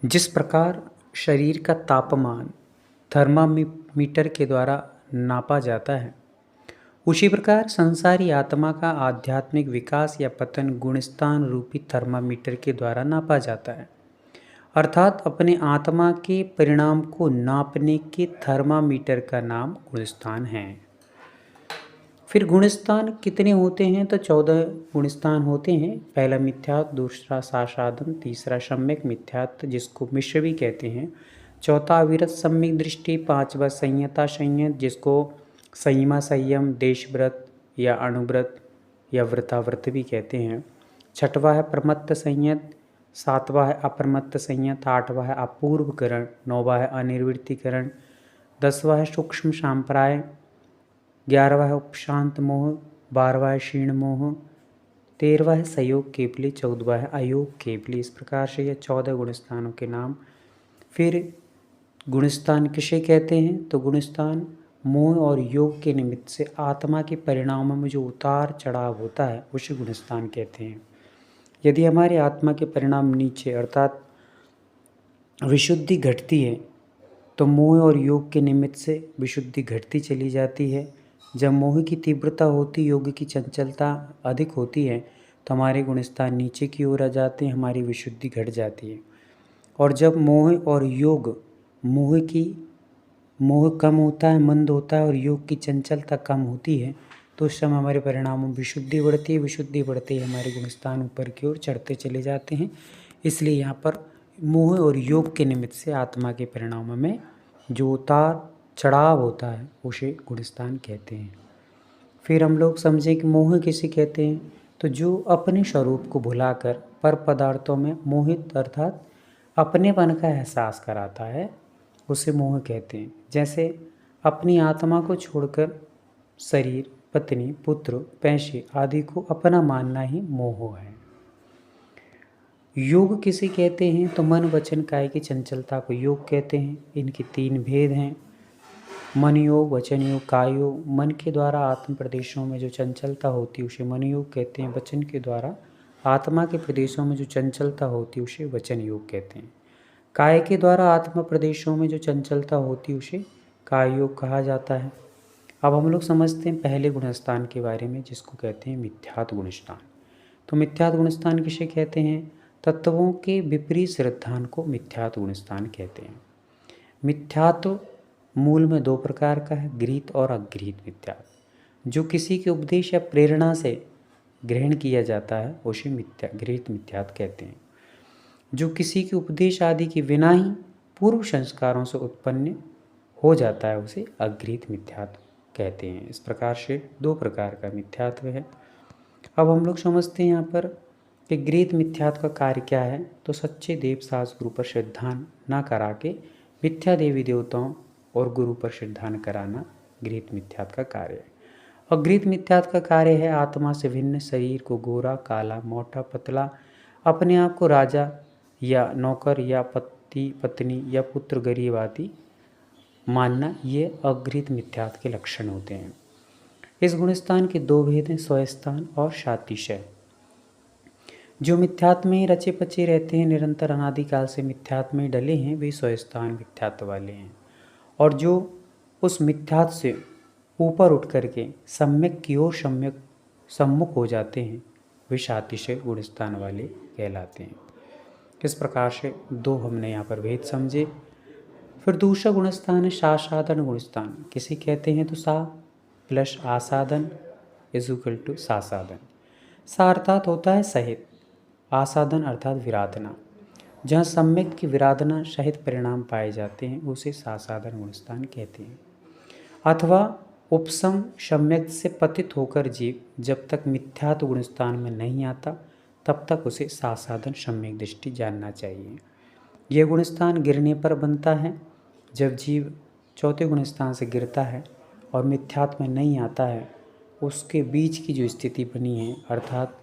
जिस प्रकार शरीर का तापमान थर्मामीटर के द्वारा नापा जाता है, उसी प्रकार संसारी आत्मा का आध्यात्मिक विकास या पतन गुणस्थान रूपी थर्मामीटर के द्वारा नापा जाता है। अर्थात अपने आत्मा के परिणाम को नापने के थर्मामीटर का नाम गुणस्थान है। फिर गुणस्थान कितने होते हैं? तो 14 गुणस्थान होते हैं। पहला मिथ्यात्व, दूसरा सासाधन, तीसरा सम्यक मिथ्यात्व जिसको मिश्र भी कहते हैं, चौथा अविरत सम्यक दृष्टि, पांचवा संयता संयत जिसको संयमा संयम, देशव्रत या अणुव्रत या व्रताव्रत भी कहते हैं, छठवा है प्रमत्त संयत, सातवां है अप्रमत्त संयत, आठवां है अपूर्वकरण, नौवां है अनिर्वृत्तिकरण, 10वां है सूक्ष्म सांप्राय, 11वां है उपशांत मोह, 12वां है क्षीण मोह, 13वां है संयोग केवली, 14वां है अयोग केवली। इस प्रकार से ये 14 गुणस्थानों के नाम। फिर गुणस्थान किसे कहते हैं? तो गुणस्थान मोह और योग के निमित्त से आत्मा के परिणामों में जो उतार चढ़ाव होता है उसे गुणस्थान कहते हैं। यदि हमारे आत्मा के परिणाम नीचे अर्थात विशुद्धि घटती है तो मोह और योग के निमित्त से विशुद्धि घटती चली जाती है। जब मोह की तीव्रता होती, योग की चंचलता अधिक होती है तो हमारे गुणस्थान नीचे की ओर आ जाते हैं, हमारी विशुद्धि घट जाती है। और जब मोह और योग मोह कम होता है, मंद होता है और योग की चंचलता कम होती है तो उस समय हमारे परिणामों में विशुद्धि बढ़ती है। विशुद्धि बढ़ते ही हमारे गुणस्थान ऊपर की ओर चढ़ते चले जाते हैं। इसलिए यहाँ पर मोह और योग के निमित्त से आत्मा के परिणामों में जो उतार चढ़ाव होता है उसे गुणस्थान कहते हैं। फिर हम लोग समझें कि मोह किसे कहते हैं? तो जो अपने स्वरूप को भुलाकर पर पदार्थों में मोहित अर्थात अपनेपन का एहसास कराता है उसे मोह कहते हैं। जैसे अपनी आत्मा को छोड़कर शरीर, पत्नी, पुत्र, पैसे आदि को अपना मानना ही मोह है। योग किसे कहते हैं? तो मन, वचन, काय की चंचलता को योग कहते हैं। इनके 3 भेद हैं, मन योग, वचन योग, काय योग। मन के द्वारा आत्म प्रदेशों में जो चंचलता होती है उसे मन योग कहते हैं। वचन के द्वारा आत्मा के प्रदेशों में जो चंचलता होती है उसे वचन योग कहते हैं। काय के द्वारा आत्मा प्रदेशों में जो चंचलता होती है उसे काय योग कहा जाता है। अब हम लोग समझते हैं पहले गुणस्थान के बारे में जिसको कहते हैं मिथ्यात्व गुणस्थान। तो मिथ्यात्व गुणस्थान किसे कहते हैं? तत्वों के विपरीत श्रद्धान को मिथ्यात्व गुणस्थान कहते हैं। मिथ्यात्व मूल में 2 प्रकार का है, गृहीत और अगृहीत मिथ्यात्व। जो किसी के उपदेश या प्रेरणा से ग्रहण किया जाता है उसे गृहीत मिथ्यात्व कहते हैं। जो किसी के उपदेश आदि के बिना ही पूर्व संस्कारों से उत्पन्न हो जाता है उसे अगृहीत मिथ्यात्व कहते हैं। इस प्रकार से 2 प्रकार का मिथ्यात्व है। अब हम लोग समझते हैं यहाँ पर कि गृहीत मिथ्यात्व का कार्य क्या है। तो सच्चे देव सास गुरु पर श्रद्धान न करा के मिथ्या देवी देवताओं और गुरु पर श्रद्धान कराना गृहीत मिथ्यात्व का कार्य है। अगृहीत मिथ्यात्व का कार्य है आत्मा से भिन्न शरीर को गोरा, काला, मोटा, पतला, अपने आप को राजा या नौकर या पति, पत्नी या पुत्र, गरीब आदि मानना। ये अगृहीत मिथ्यात्व के लक्षण होते हैं। इस गुणस्थान के 2 भेद हैं, स्वयस्थान और सातिशय। जो मिथ्यात्व में ही रचे पचे रहते हैं, निरंतर अनादिकाल से मिथ्यात्व में डले हैं, वे स्वयस्थान मिथ्यात्व वाले हैं। और जो उस मिथ्यात्व से ऊपर उठ करके सम्यक की ओर सम्मुख हो जाते हैं वे सातिशय गुणस्थान वाले कहलाते हैं। इस प्रकार से 2 हमने यहाँ पर भेद समझे। फिर दूसरा गुणस्थान है सासाधन गुणस्थान। किसे कहते हैं? तो सा प्लस आसाधन इज इक्वल टू सासाधन। सा अर्थात होता है सहित, आसाधन अर्थात विराधना। जहाँ सम्यक की विराधना सहित परिणाम पाए जाते हैं उसे सासाधन गुणस्थान कहते हैं। अथवा उपसम सम्यक से पतित होकर जीव जब तक मिथ्यात्व गुणस्थान में नहीं आता तब तक उसे सासाधन सम्यक दृष्टि जानना चाहिए। यह गुणस्थान गिरने पर बनता है। जब जीव 4थे गुणस्थान से गिरता है और मिथ्यात्व में नहीं आता है, उसके बीच की जो स्थिति बनी है अर्थात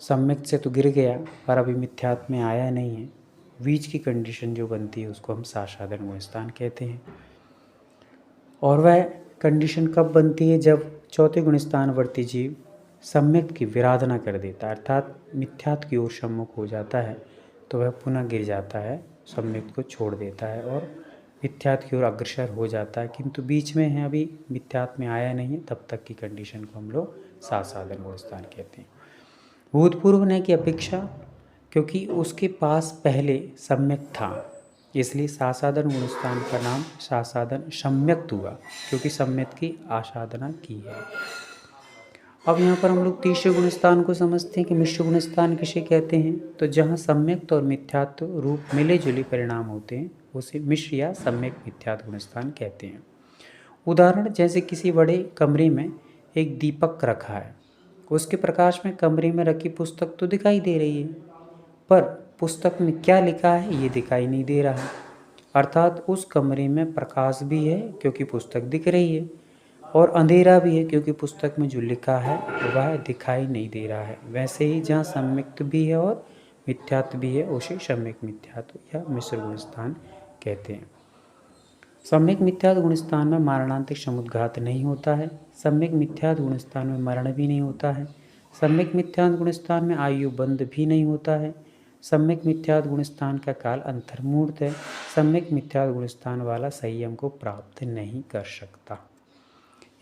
सम्यक से तो गिर गया पर अभी मिथ्यात्व में आया नहीं है, बीच की कंडीशन जो बनती है उसको हम सासाधन गुणस्थान कहते हैं। और वह कंडीशन कब बनती है? जब 4थे गुणस्थान वर्ती जीव सम्यक की विराधना कर देता है अर्थात मिथ्यात्व की ओर सम्मुख हो जाता है तो वह पुनः गिर जाता है, सम्यक्त को छोड़ देता है और मिथ्यात्व की ओर अग्रसर हो जाता है। किंतु बीच में है, अभी मिथ्यात्व में आया नहीं है, तब तक की कंडीशन को हम लोग सासाधन गुणस्थान कहते हैं। भूतपूर्व होने की अपेक्षा, क्योंकि उसके पास पहले सम्यक था, इसलिए सासाधन गुणस्थान का नाम सासाधन सम्यक्त हुआ, क्योंकि सम्यक की आसाधना की है। अब यहाँ पर हम लोग तीसरे गुणस्थान को समझते हैं कि मिश्र गुणस्थान किसे कहते हैं। तो जहाँ सम्यक्त और मिथ्यात्व रूप मिले जुले परिणाम होते हैं उसे मिश्र या सम्यक मिथ्यात्व गुणस्थान कहते हैं। उदाहरण, जैसे किसी बड़े कमरे में एक दीपक रखा है, उसके प्रकाश में कमरे में रखी पुस्तक तो दिखाई दे रही है, पर पुस्तक में क्या लिखा है ये दिखाई नहीं दे रहा है। अर्थात उस कमरे में प्रकाश भी है क्योंकि पुस्तक दिख रही है, और अंधेरा भी है क्योंकि पुस्तक में जो लिखा है वह दिखाई नहीं दे रहा है। वैसे ही जहाँ सम्यक्त भी है और मिथ्यात्व भी है उसे सम्यक मिथ्यात्व या मिश्र गुणस्थान कहते हैं। सम्यक मिथ्यात्व गुणस्थान में मारणांतिक समुद्घात नहीं होता है। सम्यक मिथ्यात्व गुणस्थान में मरण भी नहीं होता है। सम्यक मिथ्यात्व गुणस्थान में आयु बंध भी नहीं होता है। सम्यक मिथ्यात्व गुणस्थान का काल अंतर्मूर्त है। सम्यक मिथ्यात्व गुणस्थान वाला संयम को प्राप्त नहीं कर सकता।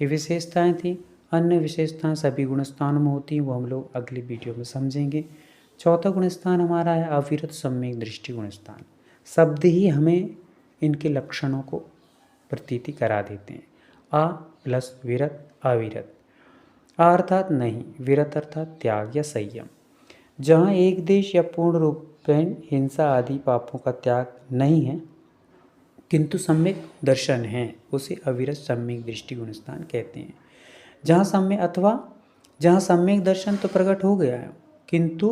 ये विशेषताएं थी। अन्य विशेषताएं सभी गुणस्थानों में होती हैं, वो हम लोग अगली वीडियो में समझेंगे। चौथा गुणस्थान हमारा है अविरत सम्यक दृष्टि गुणस्थान। शब्द ही हमें इनके लक्षणों को प्रतीति करा देते हैं। आ प्लस विरत, अविरत। आ अर्थात नहीं, विरत अर्थात त्याग या संयम। जहाँ एक देश या पूर्ण रूपेण हिंसा आदि पापों का त्याग नहीं है किंतु सम्यक दर्शन है, उसे अविरत सम्यक दृष्टि गुणस्थान कहते हैं। जहाँ सम्यक दर्शन तो प्रकट हो गया है किंतु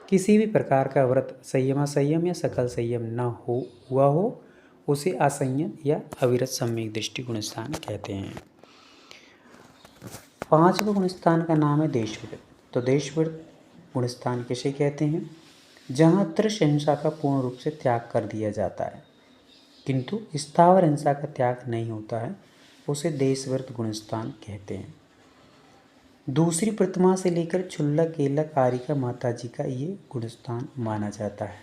किसी भी प्रकार का व्रत संयम या सकल संयम न हुआ हो, उसे असंयम या अविरत सम्यक दृष्टि गुणस्थान कहते हैं। पांचवा गुणस्थान का नाम है देशवृत्त। तो देशवृत्त गुणस्थान किसे कहते हैं? जहाँ तृष्ण हिंसा का पूर्ण रूप से त्याग कर दिया जाता है किंतु स्थावर हिंसा का त्याग नहीं होता है, उसे देशवृत्त गुणस्थान कहते हैं। दूसरी प्रतिमा से लेकर क्षुल्लक केलक आरिका माता जी का ये गुणस्थान माना जाता है।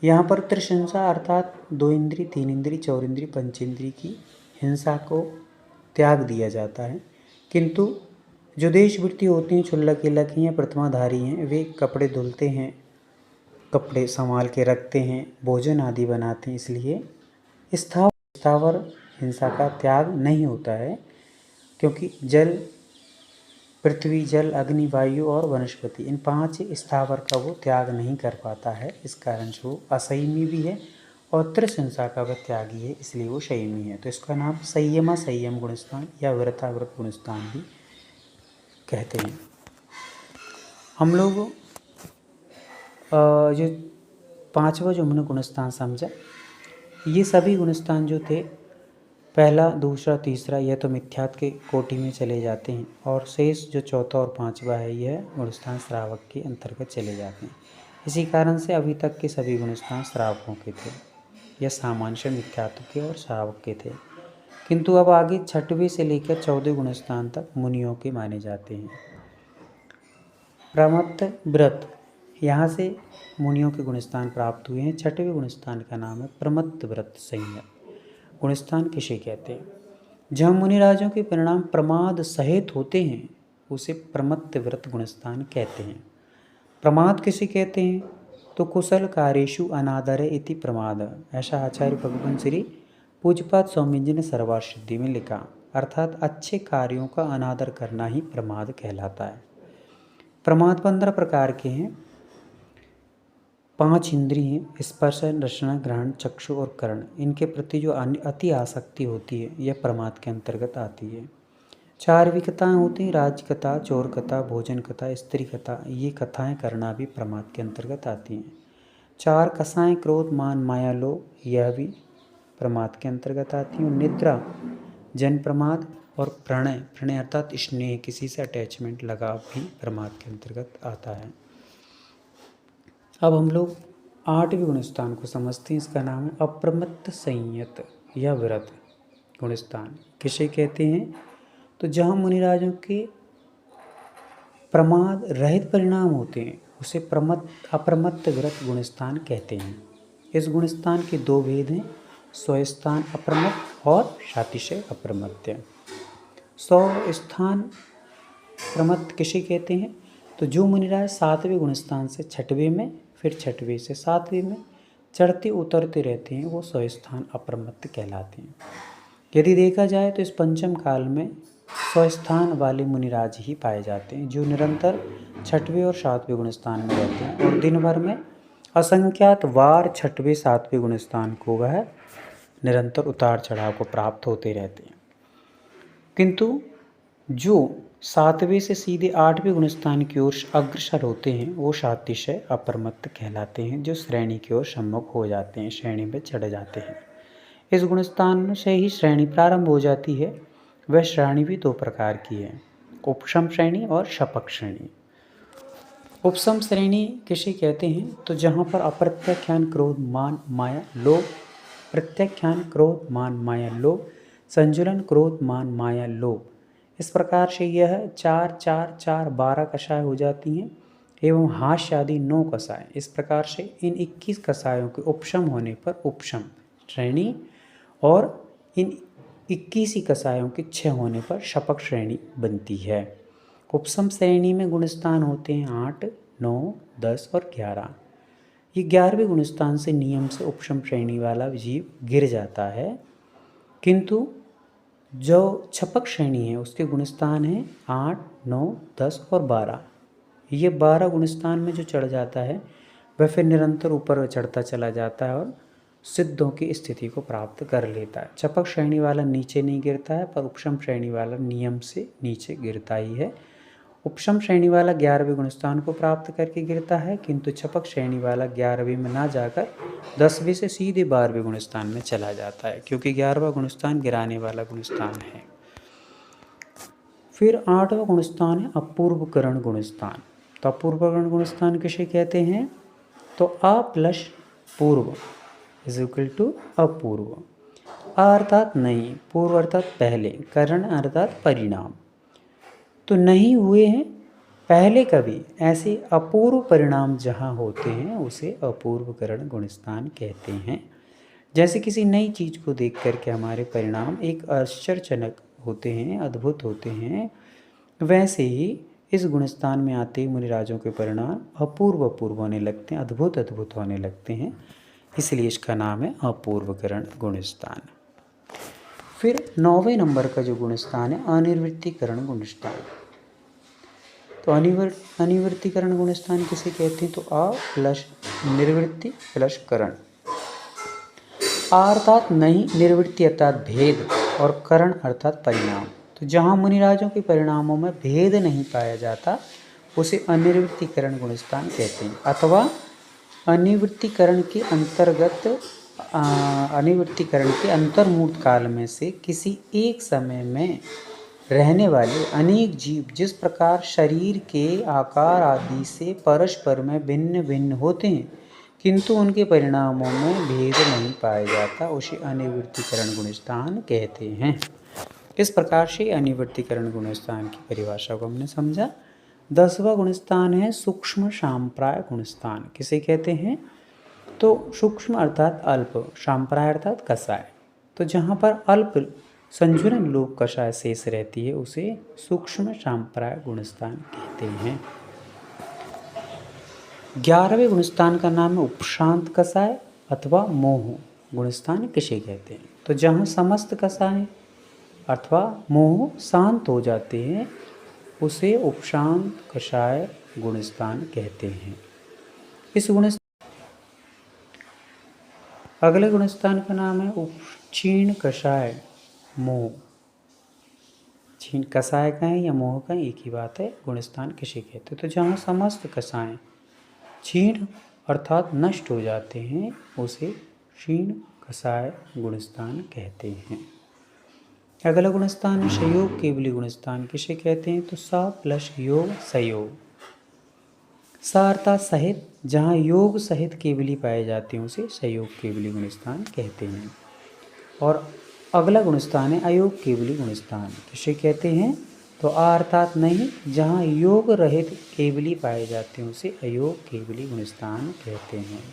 यहाँ पर त्रिहिंसा अर्थात 2 इंद्री, 3 इंद्री, 4 इंद्री, 5 इंद्री की हिंसा को त्याग दिया जाता है, किंतु जो देशवृत्ति होती हैं, क्षुल्लक केलक हैं, प्रतिमाधारी हैं, वे कपड़े धुलते हैं, कपड़े संभाल के रखते हैं, भोजन आदि बनाते हैं, इसलिए स्थावर हिंसा का त्याग नहीं होता है, क्योंकि जल, पृथ्वी, जल, अग्नि, वायु और वनस्पति, इन 5 स्थावर का वो त्याग नहीं कर पाता है। इस कारण से वो असंयमी भी है और त्रिहिंसा का वह त्यागी है, इसलिए वो संयमी है। तो इसका नाम संयम गुणस्थान या व्रताव्रत गुणस्थान भी कहते हैं। हम लोग जो पांचवा जो हमने गुणस्थान समझा, ये सभी गुणस्थान जो थे, पहला, दूसरा, तीसरा, यह तो मिथ्यात्व के कोटि में चले जाते हैं, और शेष जो चौथा और पांचवा है यह गुणस्थान श्रावक के अंतर्गत चले जाते हैं। इसी कारण से अभी तक के सभी गुणस्थान श्रावकों के थे, यह सामान्य मिथ्यात्व के और श्रावक के थे, किंतु अब आगे 6वें से लेकर 14वें गुणस्थान तक मुनियों के माने जाते हैं। प्रमत्त व्रत, यहाँ से मुनियों के गुणस्थान प्राप्त हुए हैं। 6वें गुणस्थान का नाम है प्रमत्त व्रत संयम गुणस्थान किसे कहते हैं? जहाँ मुनिराजों के परिणाम प्रमाद सहित होते हैं उसे प्रमत्त व्रत गुणस्थान कहते हैं। प्रमाद किसे कहते हैं? तो कुशल कार्येषु अनादर इति प्रमाद, ऐसा आचार्य भगवान श्री पूज्यपाद स्वामी जी ने सर्वार्थ सिद्धि में लिखा। अर्थात अच्छे कार्यों का अनादर करना ही प्रमाद कहलाता है। प्रमाद 15 प्रकार के हैं। 5 इंद्रिय हैं, स्पर्श, रसना, ग्रहण, चक्षु और कर्ण। इनके प्रति जो अति आसक्ति होती है यह प्रमाद के अंतर्गत आती है। 4 विकताएँ होती हैं, राज्य कथा, चोर कथा, भोजन कथा, स्त्री कथा। ये कथाएं करना भी प्रमाद के अंतर्गत आती हैं। 4 कसाएँ, क्रोध, मान, माया, लोभ, यह भी प्रमाद के अंतर्गत आती हैं। निद्रा, जन प्रमाद और प्रणय अर्थात स्नेह, किसी से अटैचमेंट, लगाव भी प्रमाद के अंतर्गत आता है। अब हम लोग 8वें गुणस्थान को समझते हैं। इसका नाम है अप्रमत्त संयत या व्रत गुणस्थान किसे कहते हैं? तो जहाँ मुनिराजों के प्रमाद रहित परिणाम होते हैं उसे अप्रमत्तग्रत गुणस्थान कहते हैं। इस गुणस्थान के दो भेद हैं, स्वस्थान अप्रमत्त और शातिशय अप्रमत्त। स्वस्थान प्रमत्त किसे कहते हैं? तो जो मुनिराज 7वें गुणस्थान से 6वें में, फिर 6वें से 7वें में चढ़ते उतरते रहते हैं, वो स्वस्थान अप्रमत्त कहलाते हैं। यदि देखा जाए तो इस पंचम काल में स्वस्थान वाले मुनिराज ही पाए जाते हैं, जो निरंतर 6वें और 7वें गुणस्थान में रहते हैं और दिन भर में असंख्यात वार 6वें 7वें गुणस्थान को वह निरंतर उतार चढ़ाव को प्राप्त होते रहते हैं। किंतु जो 7वें से सीधे 8वें गुणस्थान की ओर अग्रसर होते हैं, वो शातिशय अप्रमत्त कहलाते हैं, जो श्रेणी की ओर सम्मुख हो जाते हैं, श्रेणी में चढ़ जाते हैं। इस गुणस्थान से ही श्रेणी प्रारंभ हो जाती है। वह श्रेणी भी दो प्रकार की है, उपशम श्रेणी और शपक श्रेणी। उपशम श्रेणी किसे कहते हैं? तो जहाँ पर अप्रत्याख्यान क्रोध मान माया लोभ, प्रत्याख्यान क्रोध मान माया लोभ, संजुलन क्रोध मान माया लोभ, इस प्रकार से यह 4 4 4 12 कषाय हो जाती हैं एवं हास्य आदि 9 कषाय। इस प्रकार से इन 21 कषायों के उपशम होने पर उपशम श्रेणी और इन 21 ही कषायों के 6 होने पर शपक श्रेणी बनती है। उपशम श्रेणी में गुणस्थान होते हैं 8, 9, 10 और 11। ये 11वें गुणस्थान से नियम से उपशम श्रेणी वाला जीव गिर जाता है, किंतु जो छपक श्रेणी है उसके गुणस्थान हैं 8, 9, 10 और 12। ये 12 गुणस्थान में जो चढ़ जाता है वह फिर निरंतर ऊपर चढ़ता चला जाता है और सिद्धों की स्थिति को प्राप्त कर लेता है। छपक श्रेणी वाला नीचे नहीं गिरता है, पर उपशम श्रेणी वाला नियम से नीचे गिरता ही है। उपशम श्रेणी वाला 11वें गुणस्थान को प्राप्त करके गिरता है, किंतु छपक श्रेणी वाला 11वें में ना जाकर 10वें से सीधे 12वें गुणस्थान में चला जाता है, क्योंकि 11वां गुणस्थान गिराने वाला गुणस्थान है। फिर 8वां गुणस्थान है अपूर्वकरण गुणस्थान। तो अपूर्वकरण गुणस्थान किसे कहते हैं? तो अ प्लस पूर्व इज इक्वल टू अपूर्व। अ अर्थात नहीं, पूर्व अर्थात पहले, करण अर्थात परिणाम। तो नहीं हुए हैं पहले कभी, ऐसे अपूर्व परिणाम जहाँ होते हैं उसे अपूर्वकरण गुणस्थान कहते हैं। जैसे किसी नई चीज़ को देख करके हमारे परिणाम एक आश्चर्यजनक होते हैं, अद्भुत होते हैं, वैसे ही इस गुणस्थान में आते ही मुनिराजों के परिणाम अपूर्व होने लगते हैं, अद्भुत अद्भुत होने लगते हैं, इसलिए इसका नाम है अपूर्वकरण गुणस्थान। फिर 9वें नंबर का जो गुणस्थान है अनिवृत्तिकरण गुणस्थान। तो अनिवृत्तिकरण गुणस्थान किसे कहते हैं? तो अ प्लस निर्वृत्ति प्लस करण। आ अर्थात नहीं, निर्वृत्ति अर्थात भेद और करण अर्थात परिणाम। तो जहाँ मुनिराजों के परिणामों में भेद नहीं पाया जाता उसे अनिवृत्तिकरण गुणस्थान कहते हैं, अथवा अनिवृत्तिकरण के अंतर्मूर्त काल में से किसी एक समय में रहने वाले अनेक जीव जिस प्रकार शरीर के आकार आदि से परस्पर में भिन्न भिन्न होते हैं, किंतु उनके परिणामों में भेद नहीं पाया जाता, उसे अनिवृत्तिकरण गुणस्थान कहते हैं। इस प्रकार से अनिवृत्तिकरण गुणस्थान की परिभाषा को हमने समझा। 10वां गुणस्थान है सूक्ष्म सांप्राय गुणस्थान। किसे कहते हैं? तो सूक्ष्म अर्थात अल्प, सांप्राय अर्थात कषाय। तो जहाँ पर अल्प संजुलन लोक कषाय शेष रहती है उसे सूक्ष्म सांप्राय गुणस्थान कहते हैं। 11वें गुणस्थान का नाम है उपशांत कषाय अथवा मोह गुणस्थान किसे कहते हैं? तो जहाँ समस्त कषाय अथवा मोह शांत हो जाते हैं उसे उपशांत कषाय गुणस्थान कहते हैं। इस गुणस्थान अगले गुणस्थान का नाम है उपक्षीण कषाय मोह। क्षीण कषाय का है या मोह का, एक ही बात है। गुणस्थान किसे कहते हैं? तो जहाँ समस्त कषाय क्षीण अर्थात नष्ट हो जाते हैं उसे क्षीण कषाय गुणस्थान कहते हैं। अगला गुणस्थान है संयोग केवली गुणस्थान। किसे कहते हैं? तो स प्लस योग संयोग। स अर्थात सहित, जहाँ योग सहित केवली पाए जाते हैं उसे संयोग केवली गुणस्थान कहते हैं। और अगला गुणस्थान है अयोग केवली गुणस्थान। किसे कहते हैं? तो आ अर्थात नहीं, जहाँ योग रहित केवली पाए जाते हैं उसे अयोग केवली गुणस्थान कहते हैं।